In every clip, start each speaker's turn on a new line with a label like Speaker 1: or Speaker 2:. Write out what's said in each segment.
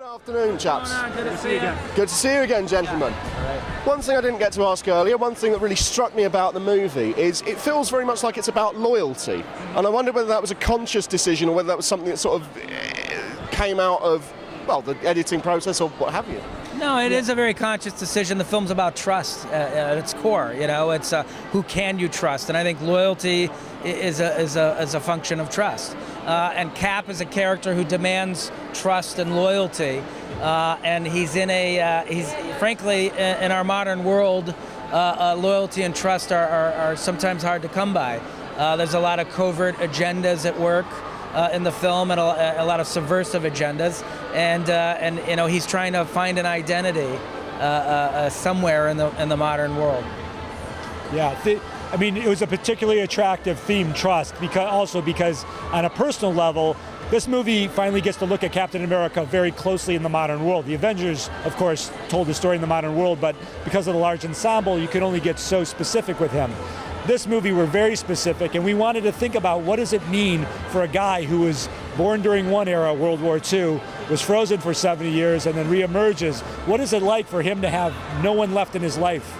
Speaker 1: Afternoon, chaps.
Speaker 2: Good to see you again.
Speaker 1: Good to see you again, gentlemen. One thing I didn't get to ask earlier, one thing that really struck me about the movie is it feels very much like it's about loyalty. And I wondered whether that was a conscious decision or whether that was something that sort of came out of, well, the editing process or what have you.
Speaker 2: No, it is a very conscious decision. The film's about trust at its core. You know, it's who can you trust, and I think loyalty is a function of trust. And Cap is a character who demands trust and loyalty, and he's frankly in our modern world, loyalty and trust are sometimes hard to come by. There's a lot of covert agendas at work in the film, and a lot of subversive agendas, and you know, he's trying to find an identity somewhere in the modern world.
Speaker 3: Yeah, I mean, it was a particularly attractive theme, trust, because on a personal level, this movie finally gets to look at Captain America very closely in the modern world. The Avengers, of course, told the story in the modern world, but because of the large ensemble, you can only get so specific with him. This movie, we're very specific, and we wanted to think about what does it mean for a guy who was born during one era, World War II, was frozen for 70 years, and then reemerges. What is it like for him to have no one left in his life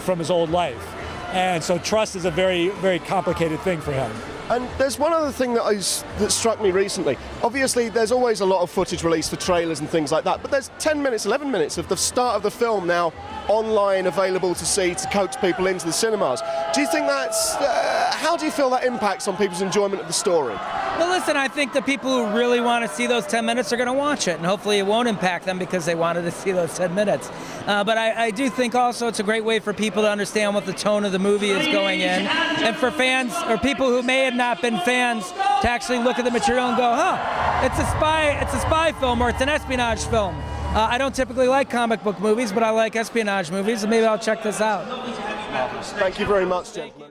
Speaker 3: from his old life? And so trust is a very, very complicated thing for him.
Speaker 1: And there's one other thing that struck me recently. Obviously, there's always a lot of footage released for trailers and things like that, but there's 10 minutes, 11 minutes of the start of the film now online available to see to coax people into the cinemas. Do you think that's... how do you feel that impacts on people's enjoyment of the story?
Speaker 2: Well, listen, I think the people who really want to see those 10 minutes are going to watch it, and hopefully it won't impact them because they wanted to see those 10 minutes. But I do think also it's a great way for people to understand what the tone of the movie is going in, and for fans or people who may have not been fans to actually look at the material and go, it's a spy film or it's an espionage film. I don't typically like comic book movies, but I like espionage movies, and maybe I'll check this out.
Speaker 1: Thank you very much, gentlemen.